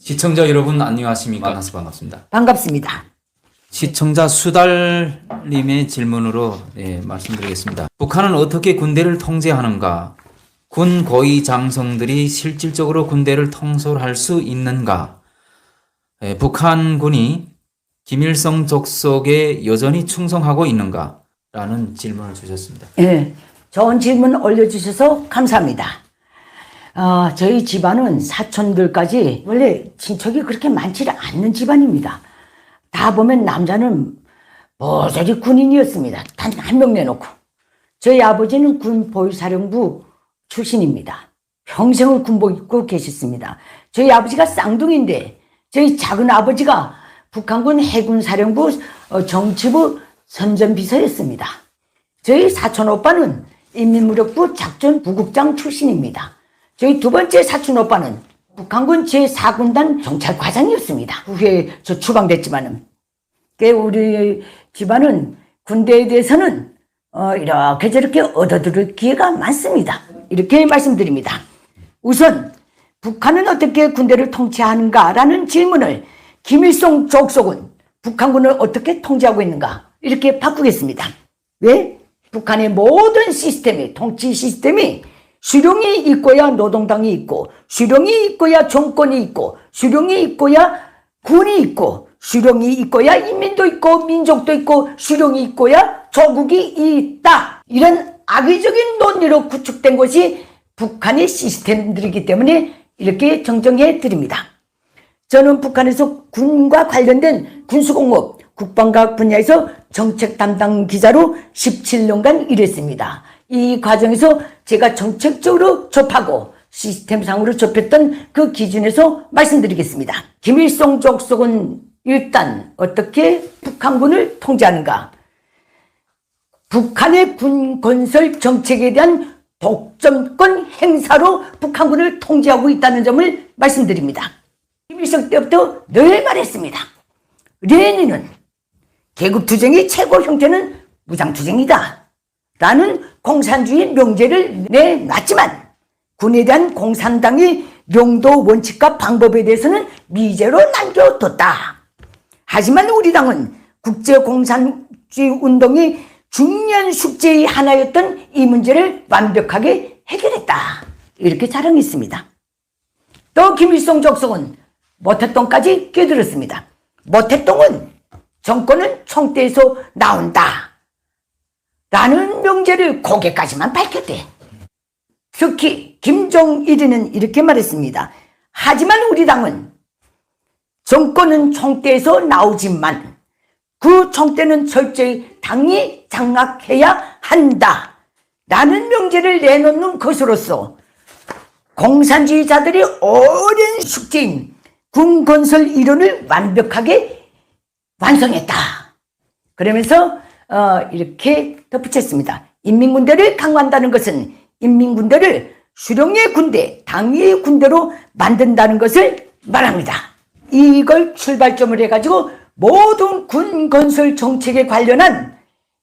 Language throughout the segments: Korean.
시청자 여러분 안녕하십니까? 만나서 반갑습니다. 반갑습니다. 시청자 수달님의 질문으로 말씀드리겠습니다. 북한은 어떻게 군대를 통제하는가? 군 고위 장성들이 실질적으로 군대를 통솔할 수 있는가? 북한군이 김일성 족속에 여전히 충성하고 있는가? 라는 질문을 주셨습니다. 예, 좋은 질문 올려주셔서 감사합니다. 저희 집안은 사촌들까지 원래 친척이 그렇게 많지 않는 집안입니다. 다 보면 남자는 모조리 군인이었습니다. 단 한 명 내놓고. 저희 아버지는 군 보위사령부 출신입니다. 평생을 군복 입고 계셨습니다. 저희 아버지가 쌍둥이인데 저희 작은 아버지가 북한군 해군사령부 정치부 선전비서였습니다. 저희 사촌 오빠는 인민무력부 작전부국장 출신입니다. 저희 두 번째 사촌 오빠는 북한군 제4군단 정찰과장이었습니다. 후에 저 추방됐지만은. 우리 집안은 군대에 대해서는 이렇게 저렇게 얻어들을 기회가 많습니다. 이렇게 말씀드립니다. 우선 북한은 어떻게 군대를 통치하는가라는 질문을 김일성 족속은 북한군을 어떻게 통제하고 있는가 이렇게 바꾸겠습니다. 왜? 북한의 모든 시스템이 통치 시스템이 수령이 있고야 노동당이 있고 수령이 있고야 정권이 있고 수령이 있고야 군이 있고 수령이 있고야 인민도 있고 민족도 있고 수령이 있고야 조국이 있다. 이런 악의적인 논리로 구축된 것이 북한의 시스템들이기 때문에 이렇게 정정해 드립니다. 저는 북한에서 군과 관련된 군수공업, 국방과학 분야에서 정책 담당 기자로 17년간 일했습니다. 이 과정에서 제가 정책적으로 접하고 시스템상으로 접했던 그 기준에서 말씀드리겠습니다. 김일성 족속은 일단 어떻게 북한군을 통제하는가? 북한의 군 건설 정책에 대한 독점권 행사로 북한군을 통제하고 있다는 점을 말씀드립니다. 김일성 때부터 늘 말했습니다. 레닌은 계급투쟁의 최고 형태는 무장투쟁이다 라는 공산주의 명제를 내놨지만 군에 대한 공산당의 명도 원칙과 방법에 대해서는 미제로 남겨뒀다. 하지만 우리 당은 국제공산주의 운동이 중요한 숙제의 하나였던 이 문제를 완벽하게 해결했다. 이렇게 자랑했습니다. 또 김일성 족속은 모태똥까지 껴들었습니다. 모태똥은 정권은 총대에서 나온다 라는 명제를 고개까지만 밝혔대. 특히 김정일이는 이렇게 말했습니다. 하지만 우리 당은 정권은 총대에서 나오지만 그 총대는 철저히 당이 장악해야 한다 라는 명제를 내놓는 것으로서 공산주의자들이 오랜 숙제인 군건설 이론을 완벽하게 완성했다. 그러면서 이렇게 덧붙였습니다. 인민군대를 강화한다는 것은 인민군대를 수령의 군대, 당의 군대로 만든다는 것을 말합니다. 이걸 출발점을 해가지고 모든 군 건설 정책에 관련한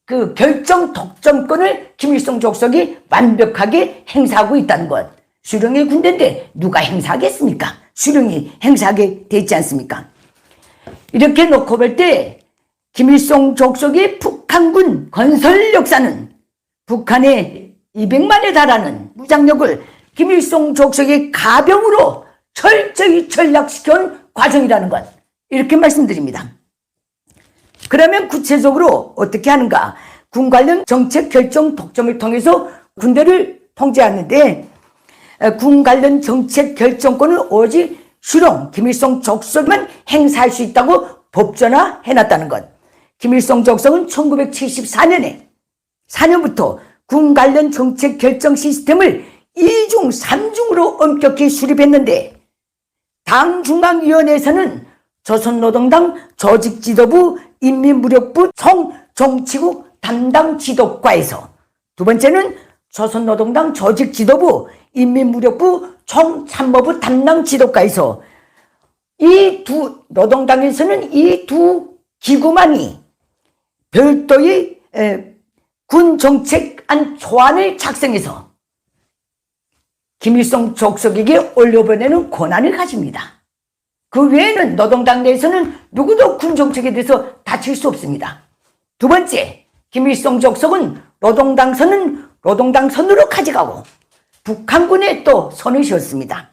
그 결정 독점권을 김일성 족속이 완벽하게 행사하고 있다는 것. 수령의 군대인데 누가 행사하겠습니까? 수령이 행사하게 돼 있지 않습니까? 이렇게 놓고 볼 때 김일성 족속의 북한군 건설 역사는 북한의 200만에 달하는 무장력을 김일성 족속의 가병으로 철저히 전락시켜온 과정이라는 것. 이렇게 말씀드립니다. 그러면 구체적으로 어떻게 하는가? 군 관련 정책 결정 독점을 통해서 군대를 통제하는데 군 관련 정책 결정권을 오직 수령 김일성 족속만 행사할 수 있다고 법전화 해놨다는 것. 김일성 족속은 1974년부터 군 관련 정책 결정 시스템을 2중, 3중으로 엄격히 수립했는데 당 중앙위원회에서는 조선노동당 조직지도부 인민무력부 총정치국 담당 지도과에서 두 번째는 조선노동당 조직지도부 인민무력부 총참모부 담당 지도과에서 이 두 노동당에서는 이 두 기구만이 별도의 군정책안 초안을 작성해서 김일성 족속에게 올려보내는 권한을 가집니다. 그 외에는 노동당 내에서는 누구도 군 정책에 대해서 다칠 수 없습니다. 두 번째, 김일성 족속은 노동당 선은 노동당 선으로 가져가고 북한군에 또 선을 씌웠습니다.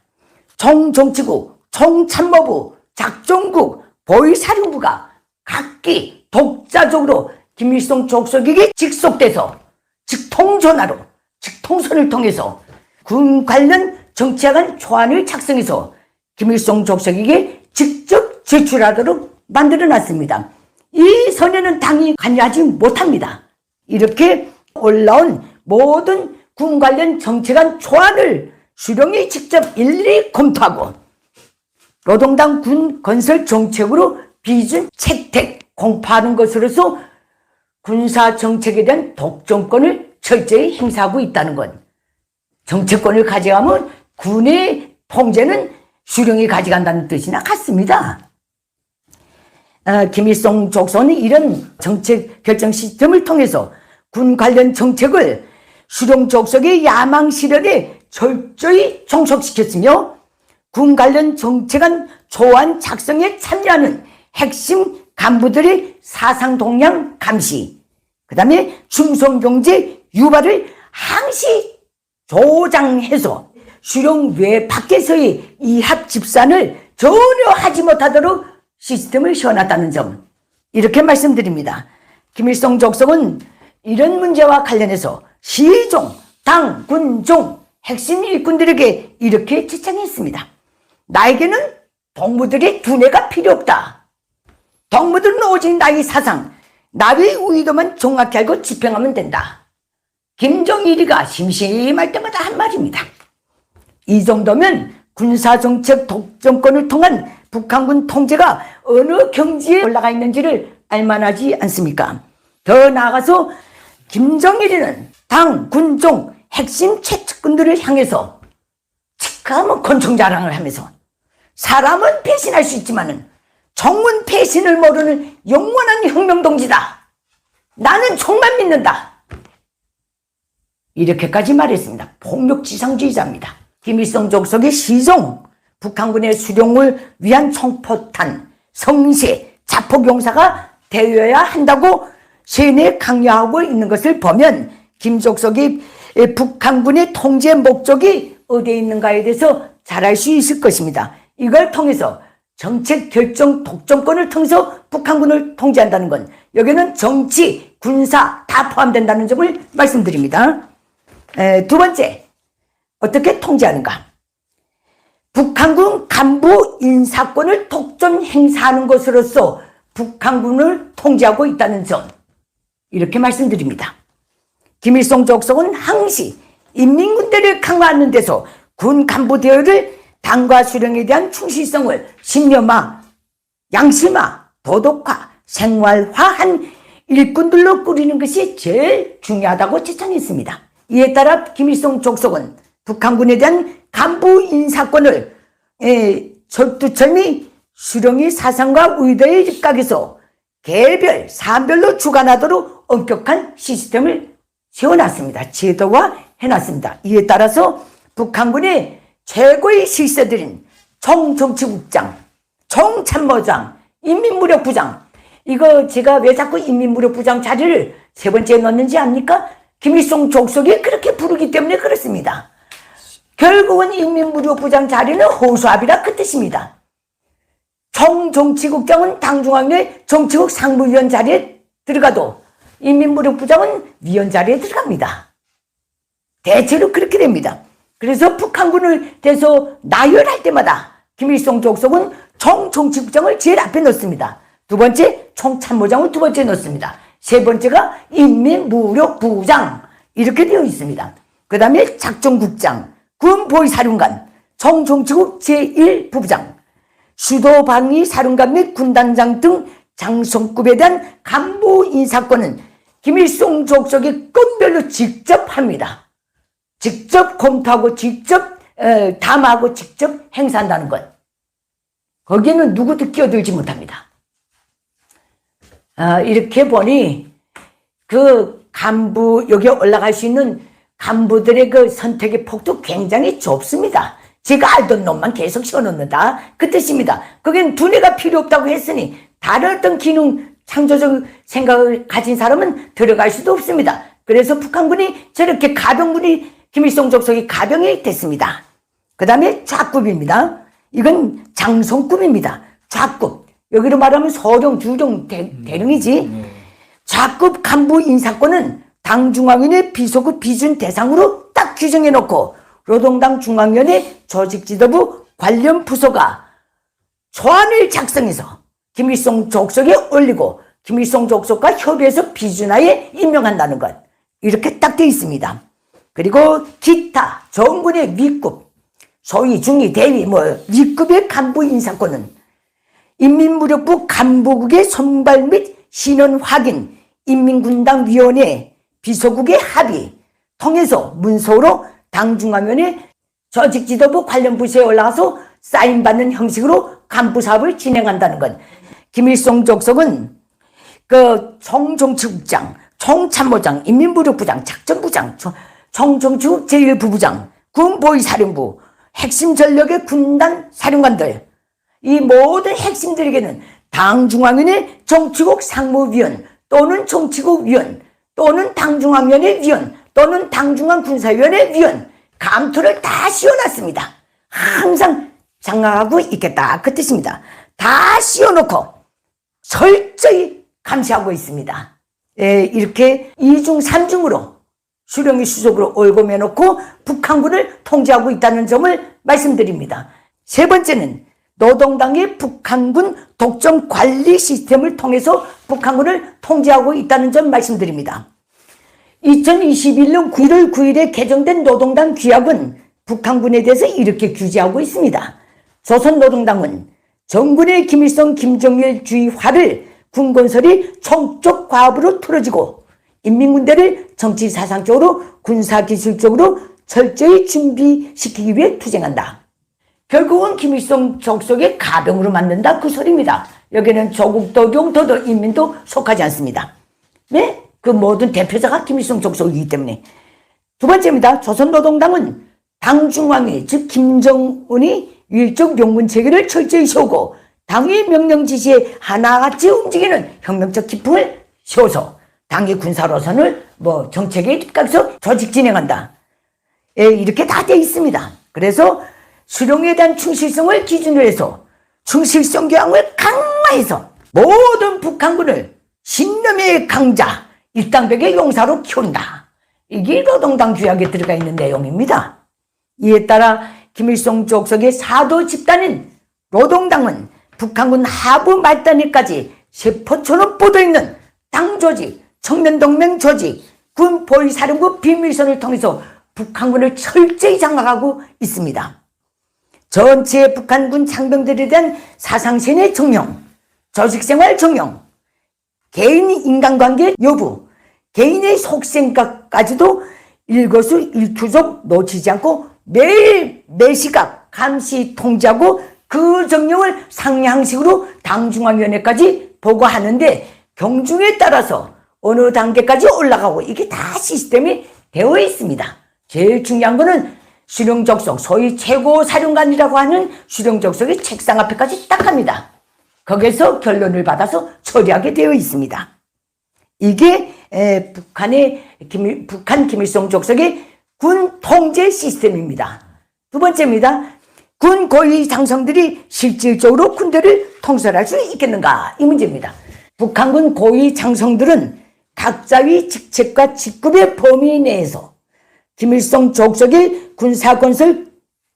총정치국, 총참모부, 작전국, 보위사령부가 각기 독자적으로 김일성 족속에게 직속돼서 직통전화로 직통선을 통해서 군 관련 정치에 관한 초안을 작성해서 김일성 족속에게 직접 제출하도록 만들어놨습니다. 이 선에는 당이 관여하지 못합니다. 이렇게 올라온 모든 군 관련 정책안 초안을 수령이 직접 일일이 검토하고 노동당 군 건설 정책으로 비준 채택 공포하는 것으로서 군사 정책에 대한 독점권을 철저히 행사하고 있다는 것. 정책권을 가져가면 군의 통제는 수령이 가져간다는 뜻이나 같습니다. 김일성 족속은 이런 정책 결정 시스템을 통해서 군 관련 정책을 수령 족속의 야망 실현에 철저히 종속시켰으며 군 관련 정책안 초안 작성에 참여하는 핵심 간부들의 사상 동향 감시, 그 다음에 충성경제 유발을 항시 조장해서 수령 외 밖에서의 이합 집산을 전혀 하지 못하도록 시스템을 세워놨다는 점, 이렇게 말씀드립니다. 김일성 족속은 이런 문제와 관련해서 시종, 당, 군종, 핵심 일꾼들에게 이렇게 지청했습니다. 나에게는 동무들의 두뇌가 필요 없다. 동무들은 오직 나의 사상, 나의 의도만 정확히 알고 집행하면 된다. 김정일이가 심심할 때마다 한 말입니다. 이 정도면 군사정책 독점권을 통한 북한군 통제가 어느 경지에 올라가 있는지를 알만하지 않습니까? 더 나아가서 김정일이는 당, 군종, 핵심 최측근들을 향해서 치카하면 권총 자랑을 하면서 사람은 배신할 수 있지만은 총은 배신을 모르는 영원한 혁명동지다. 나는 총만 믿는다. 이렇게까지 말했습니다. 폭력지상주의자입니다. 김일성 족속의 시종, 북한군의 수령을 위한 총포탄, 성세, 자폭용사가 되어야 한다고 세뇌 강요하고 있는 것을 보면 김 족속이 북한군의 통제 목적이 어디에 있는가에 대해서 잘 알 수 있을 것입니다. 이걸 통해서 정책 결정 독점권을 통해서 북한군을 통제한다는 건 여기는 정치, 군사 다 포함된다는 점을 말씀드립니다. 두 번째, 어떻게 통제하는가? 북한군 간부 인사권을 독점 행사하는 것으로서 북한군을 통제하고 있다는 점, 이렇게 말씀드립니다. 김일성 족속은 항시 인민군대를 강화하는 데서 군 간부 대우를 당과 수령에 대한 충실성을 신념화, 양심화, 도덕화, 생활화한 일꾼들로 꾸리는 것이 제일 중요하다고 지청했습니다. 이에 따라 김일성 족속은 북한군에 대한 간부 인사권을 철두철미 수령의 사상과 의도에 입각해서 개별, 사안별로 주관하도록 엄격한 시스템을 세워놨습니다. 제도화 해놨습니다. 이에 따라서 북한군의 최고의 실세들인 총정치국장, 총참모장, 인민무력부장, 이거 제가 왜 자꾸 인민무력부장 자리를 세 번째에 넣는지 압니까? 김일성 족속이 그렇게 부르기 때문에 그렇습니다. 결국은 인민무력부장 자리는 허수아비라 그 뜻입니다. 총정치국장은 당중앙의 정치국 상무위원 자리에 들어가도 인민무력부장은 위원 자리에 들어갑니다. 대체로 그렇게 됩니다. 그래서 북한군을 대해서 나열할 때마다 김일성 족속은 총정치국장을 제일 앞에 넣습니다. 두 번째 총참모장을 두 번째 넣습니다. 세 번째가 인민무력부장 이렇게 되어 있습니다. 그 다음에 작전국장, 군보위사령관, 총정치국 제1부부장, 수도방위사령관 및 군단장 등 장성급에 대한 간부 인사권은 김일성 족속이 건별로 직접 합니다. 직접 검토하고 직접 담하고 직접 행사한다는 것. 거기에는 누구도 끼어들지 못합니다. 이렇게 보니 그 간부, 여기에 올라갈 수 있는 간부들의 그 선택의 폭도 굉장히 좁습니다. 제가 알던 놈만 계속 씌워놓는다. 그 뜻입니다. 거긴 두뇌가 필요 없다고 했으니 다른 어떤 기능, 창조적 생각을 가진 사람은 들어갈 수도 없습니다. 그래서 북한군이 저렇게 가병군이 김일성 족속이 가병이 됐습니다. 그 다음에 좌급입니다. 이건 장성급입니다. 좌급. 여기로 말하면 소령, 주령, 대령이지. 좌급 간부 인사권은 당 중앙위원회 비서급 비준 대상으로 딱 규정해 놓고 노동당 중앙위원회 조직지도부 관련 부서가 초안을 작성해서 김일성 족속에 올리고 김일성 족속과 협의해서 비준하에 임명한다는 것. 이렇게 딱 되어 있습니다. 그리고 기타 정군의 윗급, 소위 중위 대위 윗급의 간부 인사권은 인민무력부 간부국의 선발 및 신원 확인, 인민군당위원회 비서국의 합의 통해서 문서로 당중앙위원회 조직지도부 관련 부서에 올라가서 사인받는 형식으로 간부사업을 진행한다는 것. 김일성 족속은 그 총정치국장, 총참모장, 인민무력부장, 작전부장, 총정치국 제1부부장, 군보위사령부, 핵심 전력의 군단 사령관들, 이 모든 핵심들에게는 당중앙위원회 정치국 상무위원 또는 정치국 위원 또는 당중앙위원회 위원 또는 당중앙군사위원회 위원 감투를 다 씌워놨습니다. 항상 장악하고 있겠다. 그 뜻입니다. 다 씌워놓고 철저히 감시하고 있습니다. 이렇게 2중 3중으로 수령이 수속으로 올고매놓고 북한군을 통제하고 있다는 점을 말씀드립니다. 세 번째는 노동당의 북한군 독점 관리 시스템을 통해서 북한군을 통제하고 있다는 점 말씀드립니다. 2021년 1월 9일에 개정된 노동당 규약은 북한군에 대해서 이렇게 규제하고 있습니다. 조선노동당은 정군의 김일성, 김정일주의화를 군건설이 총적 과업으로 틀어지고 인민군대를 정치사상적으로 군사기술적으로 철저히 준비시키기 위해 투쟁한다. 결국은 김일성 족속의 가병으로 만든다 그 소리입니다. 여기는 조국도 용도도 인민도 속하지 않습니다. 네? 그 모든 대표자가 김일성 족속이기 때문에. 두 번째입니다. 조선노동당은 당중앙위 즉 김정은이 일정 명분 체계를 철저히 세우고 당의 명령 지시에 하나같이 움직이는 혁명적 기풍을 세워서 당의 군사로선을 정책에 입각해서 조직 진행한다. 이렇게 다 되어 있습니다. 그래서 수령에 대한 충실성을 기준으로 해서 충실성 교양을 강화해서 모든 북한군을 신념의 강자, 일당백의 용사로 키운다. 이게 노동당 규약에 들어가 있는 내용입니다. 이에 따라 김일성 족속의 사도 집단인 노동당은 북한군 하부 말단위까지 세포처럼 뻗어있는 당조직, 청년동맹 조직, 군보위사령부 비밀선을 통해서 북한군을 철저히 장악하고 있습니다. 전체 북한군 장병들에 대한 사상신의 정령, 조직생활 정령, 개인 인간관계 여부, 개인의 속생각까지도 일거수일투족 놓치지 않고 매일 매시각 감시 통제하고 그 정령을 상향식으로 당중앙위원회까지 보고하는데 경중에 따라서 어느 단계까지 올라가고 이게 다 시스템이 되어 있습니다. 제일 중요한 거는 수령적속, 소위 최고사령관이라고 하는 수령적속의 책상 앞에까지 딱 합니다. 거기서 결론을 받아서 처리하게 되어 있습니다. 이게 북한 김일성 족속의 군 통제 시스템입니다. 두 번째입니다. 군 고위 장성들이 실질적으로 군대를 통솔할 수 있겠는가? 이 문제입니다. 북한군 고위 장성들은 각자의 직책과 직급의 범위 내에서 김일성 족속의 군사건설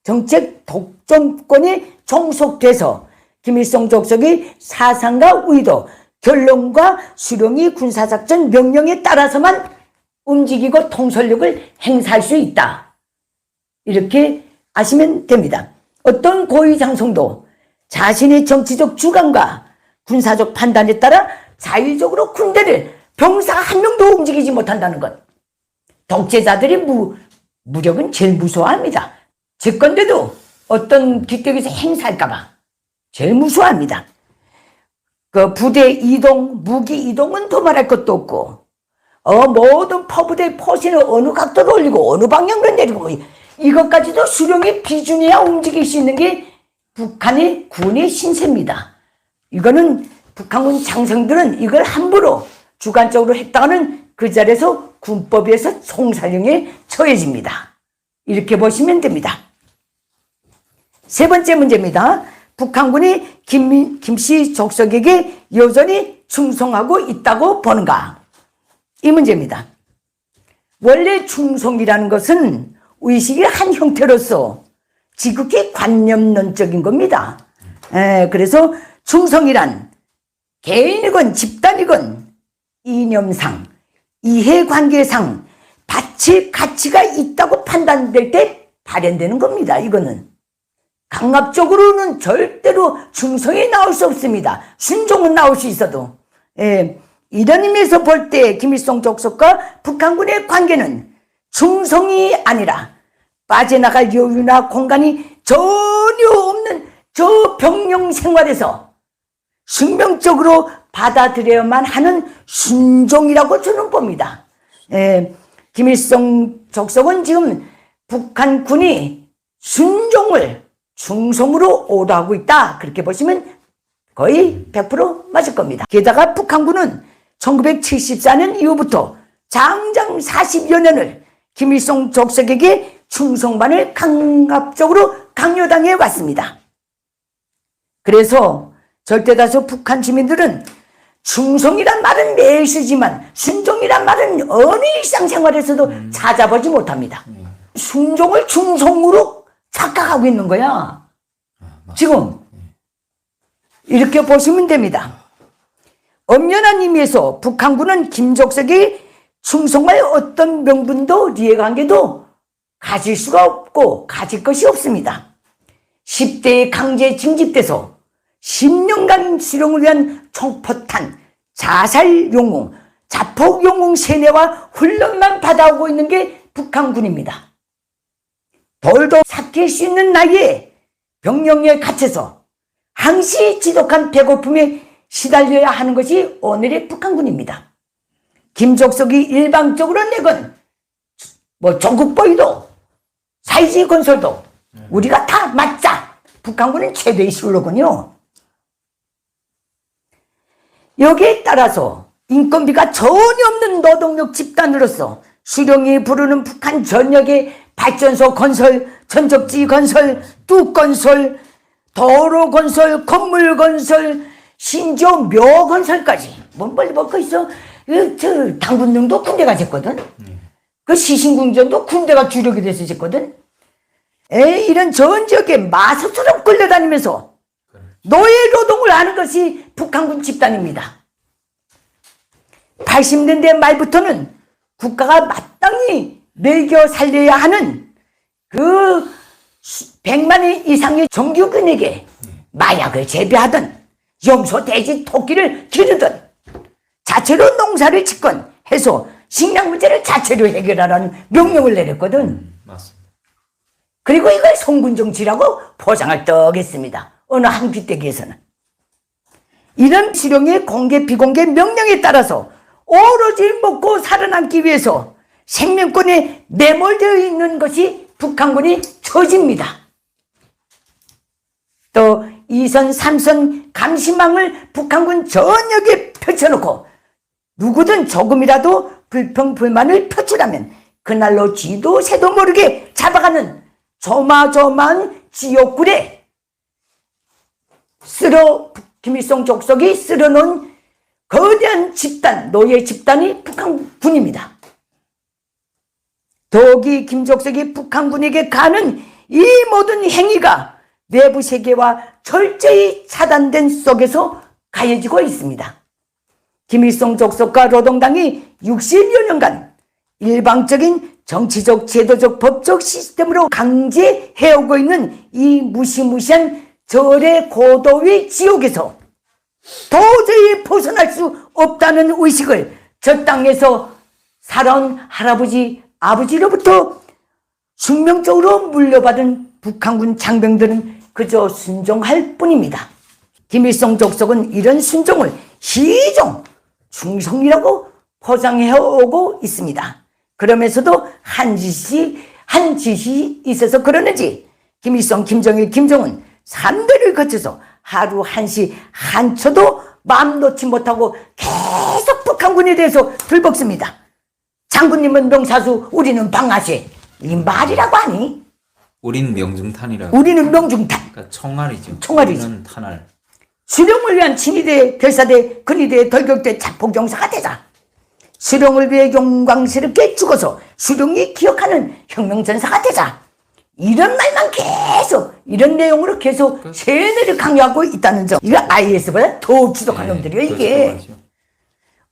정책 독점권에 종속돼서 김일성 족속의 사상과 의도, 결론과 수령이 군사작전 명령에 따라서만 움직이고 통솔력을 행사할 수 있다. 이렇게 아시면 됩니다. 어떤 고위장성도 자신의 정치적 주관과 군사적 판단에 따라 자율적으로 군대를 병사 한 명도 움직이지 못한다는 것. 독재자들이 무력은 제일 무서워합니다. 집권대도 어떤 기격에서 행사할까봐 제일 무서워합니다. 그 부대 이동, 무기 이동은 더 말할 것도 없고, 모든 포부대 포신을 어느 각도로 올리고 어느 방향으로 내리고 이것까지도 수령의 비준이야 움직일 수 있는 게 북한의 군의 신세입니다. 이거는 북한군 장성들은 이걸 함부로 주관적으로 했다가는 그 자리에서 군법에 의해서 총살령에 처해집니다. 이렇게 보시면 됩니다. 세 번째 문제입니다. 북한군이 김씨 족속에게 여전히 충성하고 있다고 보는가? 이 문제입니다. 원래 충성이라는 것은 의식의 한 형태로서 지극히 관념론적인 겁니다. 그래서 충성이란 개인이건 집단이건 이념상, 이해관계상 바칠 가치가 있다고 판단될 때 발현되는 겁니다. 이거는 강압적으로는 절대로 충성이 나올 수 없습니다. 순종은 나올 수 있어도. 이런 의미에서 볼 때 김일성 족속과 북한군의 관계는 충성이 아니라 빠져나갈 여유나 공간이 전혀 없는 저 병영 생활에서 숙명적으로 받아들여야만 하는 순종이라고 저는 봅니다. 김일성 족속은 지금 북한군이 순종을 충성으로 오도하고 있다. 그렇게 보시면 거의 100% 맞을 겁니다. 게다가 북한군은 1974년 이후부터 장장 40여 년을 김일성 족속에게 충성만을 강압적으로 강요당해 왔습니다. 그래서 절대다수 북한 주민들은 충성이란 말은 매일 쓰지만 순종이란 말은 어느 일상생활에서도 찾아보지 못합니다. 순종을 충성으로 착각하고 있는 거야. 지금 이렇게 보시면 됩니다. 엄연한 의미에서 북한군은 김족석의 충성과의 어떤 명분도 이해관계도 가질 수가 없고 가질 것이 없습니다. 10대에 강제 징집돼서 10년간 수령을 위한 총포탄, 자살 용궁, 자폭 용궁 세뇌와 훈련만 받아오고 있는 게 북한군입니다. 돌도 삭힐 수 있는 나이에 병영에 갇혀서 항시 지독한 배고픔에 시달려야 하는 것이 오늘의 북한군입니다. 김족석이 일방적으로 내건 조국보위도 사이지 건설도 우리가 다 맞자. 북한군은 최대의 슬로건이요. 여기에 따라서 인건비가 전혀 없는 노동력 집단으로서 수령이 부르는 북한 전역의 발전소 건설, 전적지 건설, 뚝 건설, 도로 건설, 건물 건설, 심지어 묘 건설까지. 뭔 빨리 먹고 있어? 저 당군정도 군대가 됐거든. 그 시신궁전도 군대가 주력이 돼서 됐거든. 이런 전 지역에 마수처럼 끌려다니면서 노예 노동을 하는 것이 북한군 집단입니다. 80년대 말부터는 국가가 마땅히 먹여 살려야 하는 그 100만 이상의 정규군에게 마약을 재배하든 염소, 돼지, 토끼를 기르든 자체로 농사를 짓건 해서 식량 문제를 자체로 해결하라는 명령을 내렸거든. 맞습니다. 그리고 이걸 성군정치라고 포장을 떡했습니다. 어느 한 귀때기에서는. 이런 수령의 공개 비공개 명령에 따라서 오로지 먹고 살아남기 위해서 생명권에 내몰되어 있는 것이 북한군이 처지입니다. 또 2선, 3선 감시망을 북한군 전역에 펼쳐놓고 누구든 조금이라도 불평불만을 표출하면 그날로 쥐도 새도 모르게 잡아가는 조마조마한 지옥굴에 김일성 족속이 쓸어놓은 거대한 집단, 노예 집단이 북한군입니다. 더욱이 김족석이 북한군에게 가는 이 모든 행위가 내부 세계와 철저히 차단된 속에서 가해지고 있습니다. 김일성 족속과 노동당이 60여 년간 일방적인 정치적, 제도적, 법적 시스템으로 강제해오고 있는 이 무시무시한 절의 고도의 지옥에서 도저히 벗어날 수 없다는 의식을 저 땅에서 살아온 할아버지, 아버지로부터 숙명적으로 물려받은 북한군 장병들은 그저 순종할 뿐입니다. 김일성 족속은 이런 순종을 희종, 충성이라고 포장해오고 있습니다. 그러면서도 한 짓이 한 짓이 있어서 그러는지 김일성, 김정일, 김정은 3대를 거쳐서 하루 한시 한초도 마음 놓지 못하고 계속 북한군에 대해서 들볶습니다. 장군님은 명사수, 우리는 방아쇠. 이 말이라고 하니? 우린 명중탄이라고. 우리는 명중탄. 그러니까 총알이죠. 총알이죠. 우리는 탄알. 수령을 위한 친위대, 결사대, 근위대, 돌격대, 자폭용사가 되자. 수령을 위해 영광스럽게 죽어서 수령이 기억하는 혁명전사가 되자. 이런 말만 계속, 이런 내용으로 계속 세뇌를 강요하고 있다는 점. 이거 IS보다 더 주독한 놈들이에요, 이게.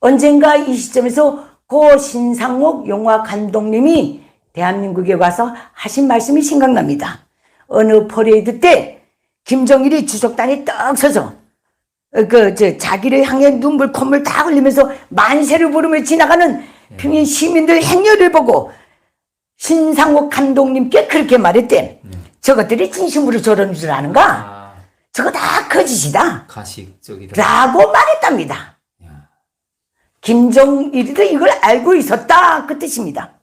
언젠가 이 시점에서 고 신상옥 영화 감독님이 대한민국에 와서 하신 말씀이 생각납니다. 어느 퍼레이드 때 김정일이 주석단에 떡 서서 자기를 향해 눈물 콧물 다 흘리면서 만세를 부르며 지나가는 평양 시민들 행렬을 보고 신상옥 감독님께 그렇게 말했대. 저것들이 진심으로 저러는 줄 아는가? 저거 다 거짓이다. 가식적이다. 라고 말했답니다. 김정일이도 이걸 알고 있었다, 그 뜻입니다.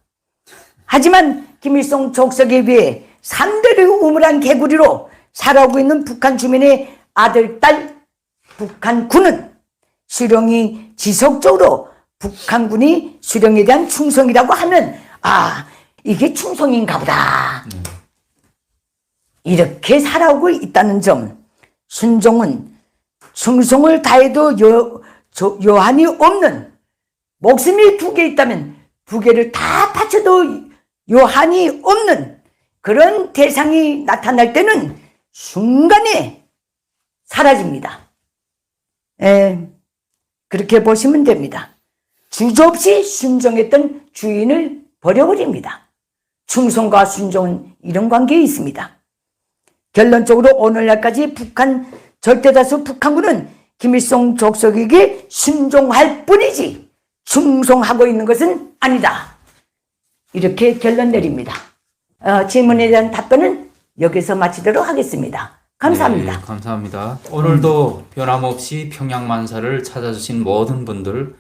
하지만 김일성 족속에 비해 3대를 우물한 개구리로 살아오고 있는 북한 주민의 아들, 딸, 북한군은 수령이 지속적으로 북한군이 수령에 대한 충성이라고 하면 이게 충성인가 보다. 이렇게 살아오고 있다는 점. 순종은 충성을 다해도 여한이 없는, 목숨이 2개 있다면 2개를 다 바쳐도 여한이 없는 그런 대상이 나타날 때는 순간에 사라집니다. 그렇게 보시면 됩니다. 주저없이 순종했던 주인을 버려버립니다. 충성과 순종은 이런 관계에 있습니다. 결론적으로 오늘날까지 절대다수 북한군은 김일성 족속에게 순종할 뿐이지 충성하고 있는 것은 아니다. 이렇게 결론 내립니다. 질문에 대한 답변은 여기서 마치도록 하겠습니다. 감사합니다. 네, 감사합니다. 오늘도 변함없이 평양만사를 찾아주신 모든 분들,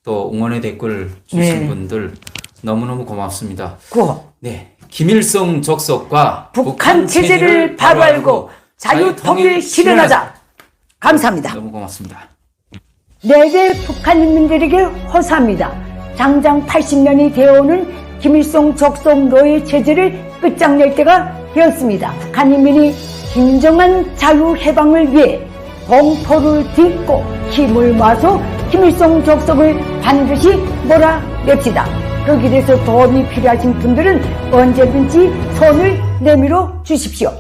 또 응원의 댓글 주신 분들 너무너무 고맙습니다. 네, 김일성 족속과 북한 체제를 바로 알고 자유통일 실현하자. 감사합니다. 너무 고맙습니다. 내대 북한 인민들에게 호소합니다. 장장 80년이 되어오는 김일성 족속 노예 체제를 끝장낼 때가 되었습니다. 북한 인민이 진정한 자유해방을 위해 공포를 딛고 힘을 모아서 김일성 족속을 반드시 몰아냅시다. 그 길에서 도움이 필요하신 분들은 언제든지 손을 내밀어 주십시오.